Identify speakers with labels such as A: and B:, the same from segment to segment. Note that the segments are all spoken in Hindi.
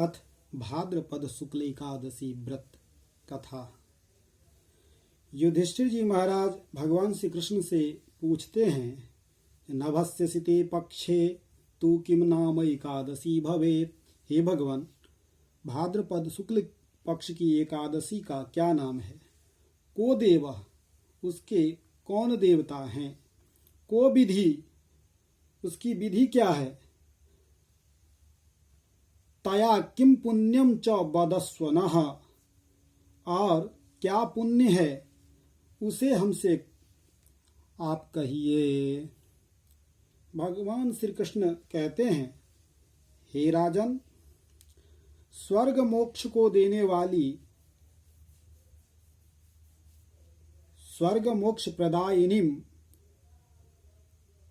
A: अथ भाद्रपद शुक्ल एकादशी व्रत कथा। युधिष्ठिर जी महाराज भगवान श्री कृष्ण से पूछते हैं, नभस्यसिते पक्षे तू किम नाम एकादशी भवेत्। हे भगवान, भाद्रपद शुक्ल पक्ष की एकादशी का क्या नाम है? को देव, उसके कौन देवता हैं? को विधि, उसकी विधि क्या है? तया किम पुण्यम च वदस्व नः, और क्या पुण्य है उसे हमसे आप कहिए। भगवान श्री कृष्ण कहते हैं, हे राजन, स्वर्ग मोक्ष को देने वाली, स्वर्ग मोक्ष प्रदायिनीम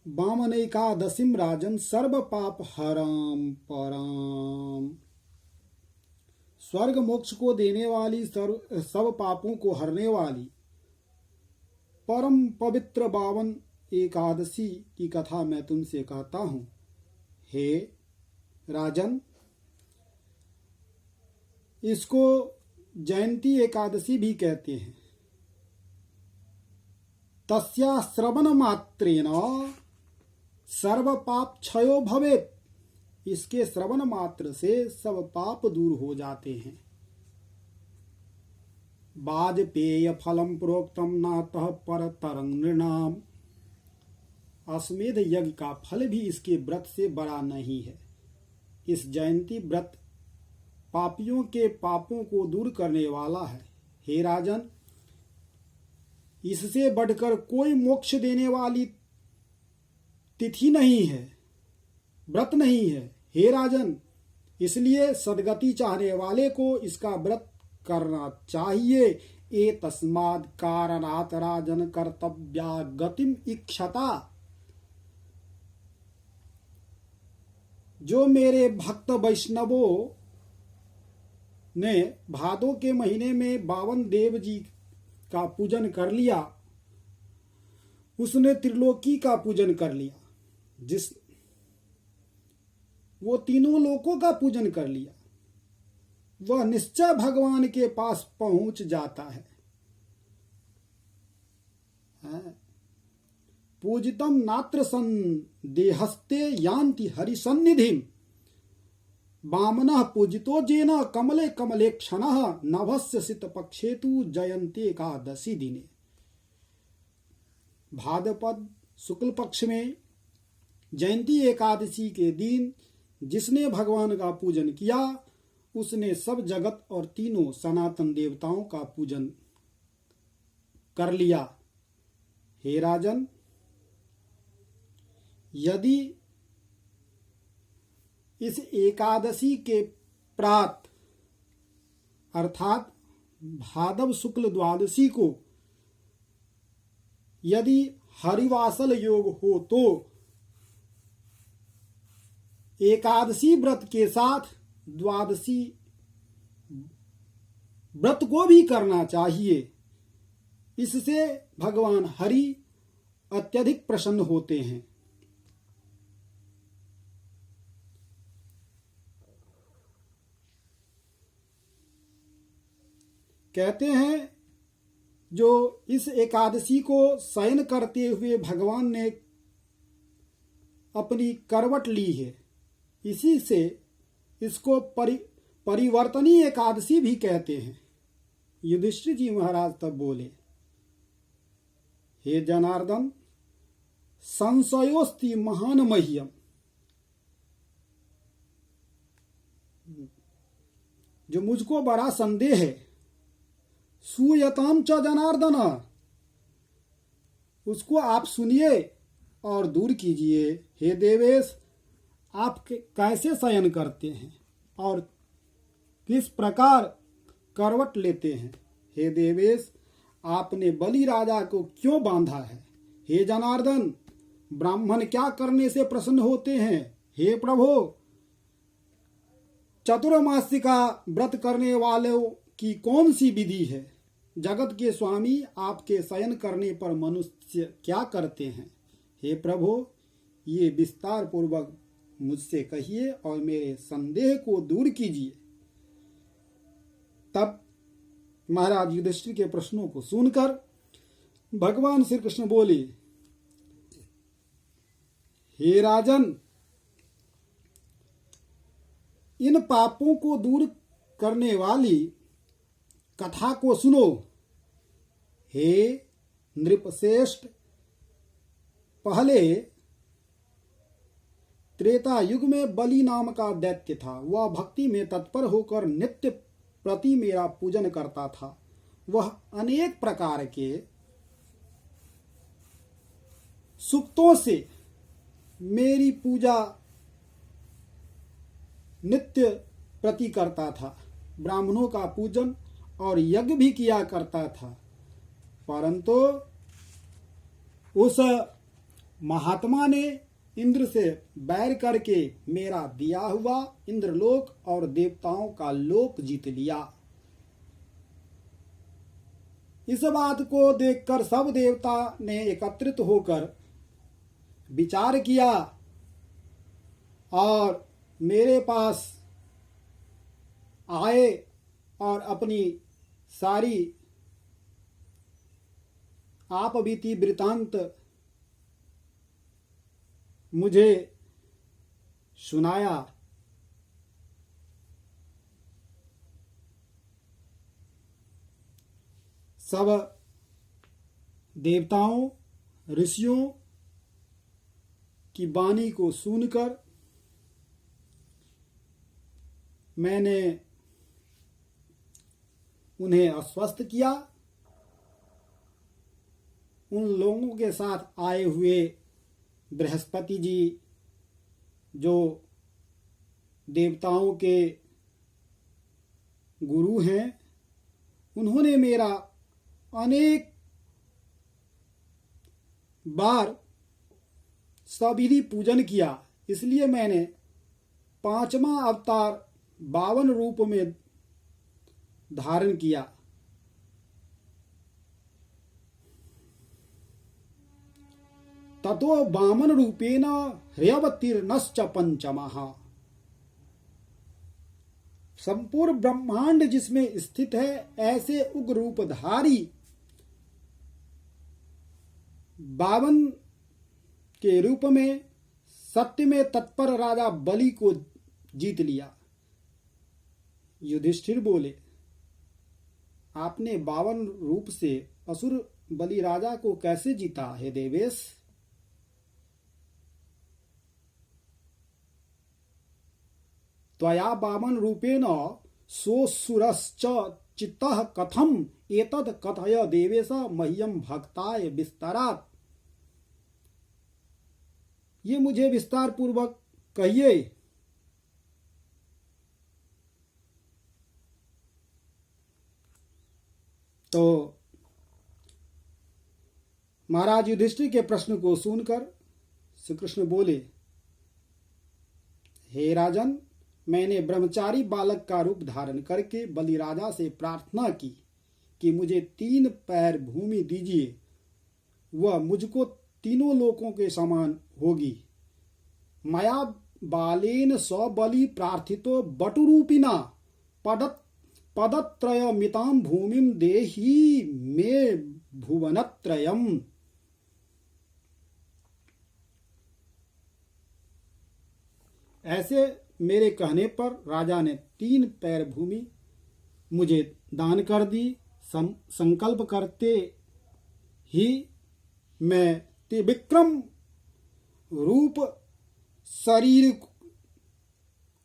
A: वामनैकादशीम राजन सर्व पाप हराम पराम। स्वर्ग मोक्ष को देने वाली, सब पापों को हरने वाली परम पवित्र बावन एकादशी की कथा मैं तुमसे कहता हूँ। हे राजन, इसको जयंती एकादशी भी कहते हैं। तस्या श्रवण मात्रेण सर्व पाप क्षयो भवेत्। इसके श्रवण मात्र से सब पाप दूर हो जाते हैं। वाजपेय फलम प्रोक्तम नातः परतरं नृणाम। अश्वमेध यज्ञ का फल भी इसके व्रत से बड़ा नहीं है। इस जयंती व्रत पापियों के पापों को दूर करने वाला है। हे राजन, इससे बढ़कर कोई मोक्ष देने वाली तिथि नहीं है, व्रत नहीं है। हे राजन, इसलिए सद्गति चाहने वाले को इसका व्रत करना चाहिए। एतस्माद् कारणात् राजन कर्तव्या गतिम इक्षता। जो मेरे भक्त वैष्णवों ने भादों के महीने में 52 देव जी का पूजन कर लिया, उसने त्रिलोकी का पूजन कर लिया। वो तीनों लोकों का पूजन कर लिया, वह निश्चय भगवान के पास पहुंच जाता है। पूजितम नात्र संदेहस्ते यान्ति हरिसन्निधिम। वामनः पूजितो जेन कमले कमले क्षणः नभस्य सित पक्षेतु जयंती एकादशी दिने। भाद्रपद शुक्ल पक्ष में जयंती एकादशी के दिन जिसने भगवान का पूजन किया, उसने सब जगत और तीनों सनातन देवताओं का पूजन कर लिया। हे राजन, यदि इस एकादशी के प्रात अर्थात भादव शुक्ल द्वादशी को यदि हरिवासल योग हो तो एकादशी व्रत के साथ द्वादशी व्रत को भी करना चाहिए। इससे भगवान हरि अत्यधिक प्रसन्न होते हैं। कहते हैं, जो इस एकादशी को शयन करते हुए भगवान ने अपनी करवट ली है, इसी से इसको परिवर्तनी एकादशी भी कहते हैं। युधिष्ठिर जी महाराज तब बोले, हे जनार्दन, संशयोस्ति महान मह्यम। जो मुझको बड़ा संदेह है, सूयताम च जनार्दन, उसको आप सुनिए और दूर कीजिए। हे देवेश, आप कैसे शयन करते हैं और किस प्रकार करवट लेते हैं? हे देवेश, आपने बलि राजा को क्यों बांधा है? हे जनार्दन, ब्राह्मण क्या करने से प्रसन्न होते हैं? हे प्रभु, चतुर्मासी का व्रत करने वालों की कौन सी विधि है? जगत के स्वामी, आपके शयन करने पर मनुष्य क्या करते हैं? हे प्रभु, ये विस्तार पूर्वक मुझसे कहिए और मेरे संदेह को दूर कीजिए। तब महाराज युधिष्ठिर के प्रश्नों को सुनकर भगवान श्री कृष्ण बोले, हे राजन, इन पापों को दूर करने वाली कथा को सुनो। हे नृपश्रेष्ठ, पहले त्रेता युग में बलि नाम का दैत्य था। वह भक्ति में तत्पर होकर नित्य प्रति मेरा पूजन करता था। वह अनेक प्रकार के सूक्तों से मेरी पूजा नित्य प्रति करता था। ब्राह्मणों का पूजन और यज्ञ भी किया करता था, परंतु उस महात्मा ने इंद्र से बैर करके मेरा दिया हुआ इंद्रलोक और देवताओं का लोक जीत लिया। इस बात को देखकर सब देवता ने एकत्रित होकर विचार किया और मेरे पास आए और अपनी सारी आपबीती वृतांत मुझे सुनाया। सब देवताओं ऋषियों की वाणी को सुनकर मैंने उन्हें आश्वस्त किया। उन लोगों के साथ आए हुए बृहस्पति जी, जो देवताओं के गुरु हैं, उन्होंने मेरा अनेक बार सविधि पूजन किया। इसलिए मैंने 5वां अवतार 52 रूप में धारण किया। ततो वामन रूपेण ह्यवतीर्णश्च पंचमः। संपूर्ण ब्रह्मांड जिसमें स्थित है, ऐसे उग्र रूपधारी 52 के रूप में सत्य में तत्पर राजा बलि को जीत लिया। युधिष्ठिर बोले, आपने 52 रूप से असुर बलि राजा को कैसे जीता हे देवेश? त्वया 52 रूपेण सोऽसुरश्च चित्तः कथम एतद् कथय देवेश मह्यम भक्ताय विस्तरात्। ये मुझे विस्तार पूर्वक कहिए। तो महाराज युधिष्ठिर के प्रश्न को सुनकर श्री कृष्ण बोले, हे राजन, मैंने ब्रह्मचारी बालक का रूप धारण करके बलि राजा से प्रार्थना की कि मुझे 3 पैर भूमि दीजिए, वह मुझको तीनों लोकों के समान होगी। मया बालेन सबली प्रार्थितो बटुरूपिना पदत्रयमितां भूमिं देहि मे भुवनत्रयम्। ऐसे मेरे कहने पर राजा ने 3 पैर भूमि मुझे दान कर दी। संकल्प करते ही मैं त्रिविक्रम रूप शरीर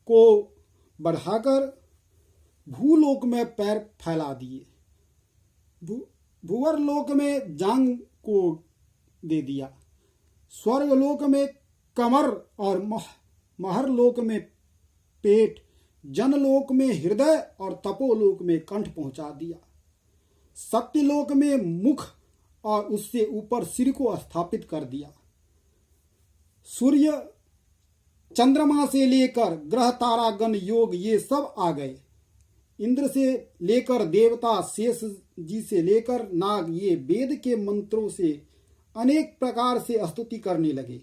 A: को बढ़ाकर भूलोक में पैर फैला दिए, भूवर लोक में जांग को दे दिया, स्वर्गलोक में कमर और महरलोक में पेट, जनलोक में हृदय और तपोलोक में कंठ पहुंचा दिया। सत्यलोक में मुख और उससे ऊपर सिर को स्थापित कर दिया। सूर्य चंद्रमा से लेकर ग्रह तारागण योग ये सब आ गए। इंद्र से लेकर देवता, शेष जी से लेकर नाग, ये वेद के मंत्रों से अनेक प्रकार से स्तुति करने लगे।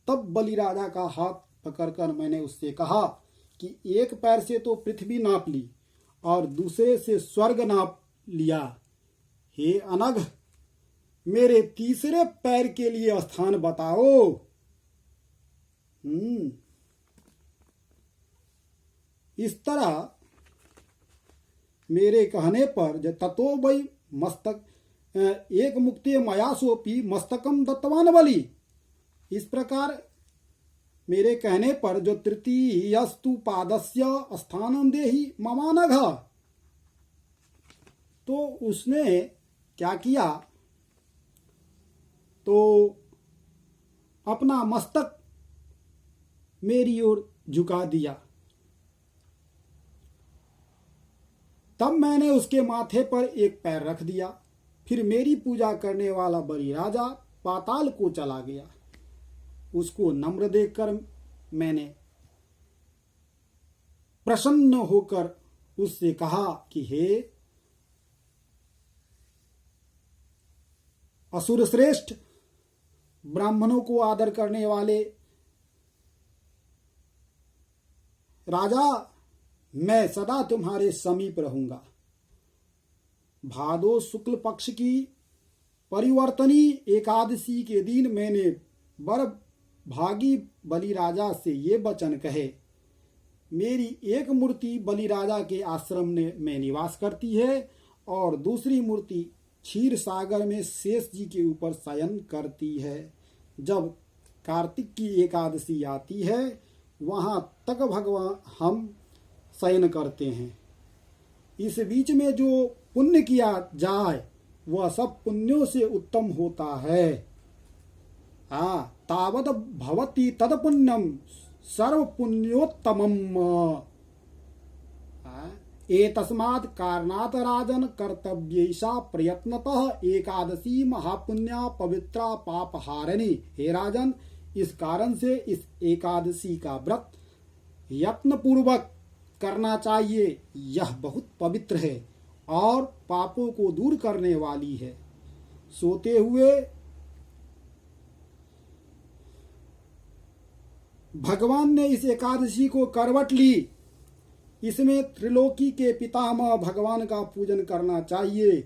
A: तब बलि राजा का हाथ पकड़कर मैंने उससे कहा कि 1 पैर से तो पृथ्वी नाप ली और दूसरे से स्वर्ग नाप लिया। हे अनघ, मेरे तीसरे पैर के लिए स्थान बताओ। इस तरह मेरे कहने पर ततो वै मस्तक एक मुक्ति मयासोपी मस्तकम दत्तवान बलि। इस प्रकार मेरे कहने पर जो तृतीयस्तु पादस्य स्थानं देहि ममानघ, तो उसने क्या किया, तो अपना मस्तक मेरी ओर झुका दिया। तब मैंने उसके माथे पर एक पैर रख दिया। फिर मेरी पूजा करने वाला बलि राजा पाताल को चला गया। उसको नम्र देखकर मैंने प्रसन्न होकर उससे कहा कि हे असुर श्रेष्ठ, ब्राह्मणों को आदर करने वाले राजा, मैं सदा तुम्हारे समीप रहूंगा। भादो शुक्ल पक्ष की परिवर्तनी एकादशी के दिन मैंने बर भागी बलि राजा से ये वचन कहे। मेरी एक मूर्ति बलि राजा के आश्रम में निवास करती है और दूसरी मूर्ति क्षीर सागर में शेष जी के ऊपर शयन करती है। जब कार्तिक की एकादशी आती है, वहां तक भगवान हम शयन करते हैं। इस बीच में जो पुण्य किया जाए वह सब पुण्यों से उत्तम होता है। तावद भवति तद पुण्यम सर्व पुण्योत्तमम्। एतस्मात् कारणात् राजन कर्तव्यैषा प्रयत्नतः एकादशी महापुण्या पवित्रा पापहारिणी। हे राजन, इस कारण से इस एकादशी का व्रत यत्न पूर्वक करना चाहिए। यह बहुत पवित्र है और पापों को दूर करने वाली है। सोते हुए भगवान ने इस एकादशी को करवट ली। इसमें त्रिलोकी के पितामह भगवान का पूजन करना चाहिए।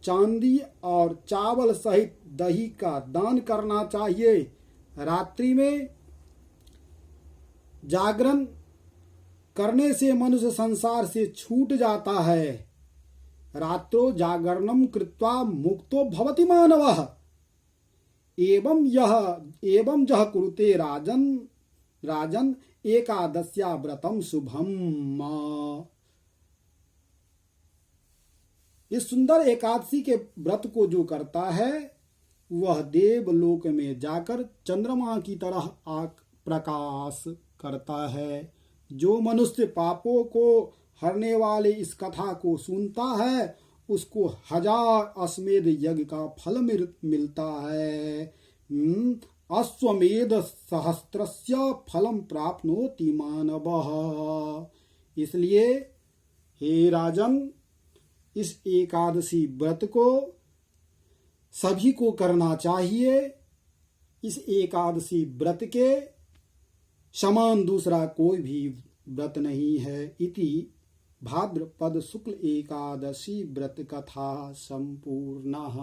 A: चांदी और चावल सहित दही का दान करना चाहिए। रात्रि में जागरण करने से मनुष्य संसार से छूट जाता है। रात्रो जागरणम कृत्वा मुक्तो भवति मानवः। एवं जह कुरुते राजन एकादश्या व्रतम शुभम। इस सुंदर एकादशी के व्रत को जो करता है वह देवलोक में जाकर चंद्रमा की तरह प्रकाश करता है। जो मनुष्य पापों को हरने वाले इस कथा को सुनता है उसको 1000 अश्वमेध यज्ञ का फल मिलता है। अश्वमेध सहस्त्रस्य फलम प्राप्नोति मानवः। इसलिए हे राजन, इस एकादशी व्रत को सभी को करना चाहिए। इस एकादशी व्रत के समान दूसरा कोई भी व्रत नहीं है। इति भाद्रपद शुक्ल एकादशी व्रत कथा संपूर्णः।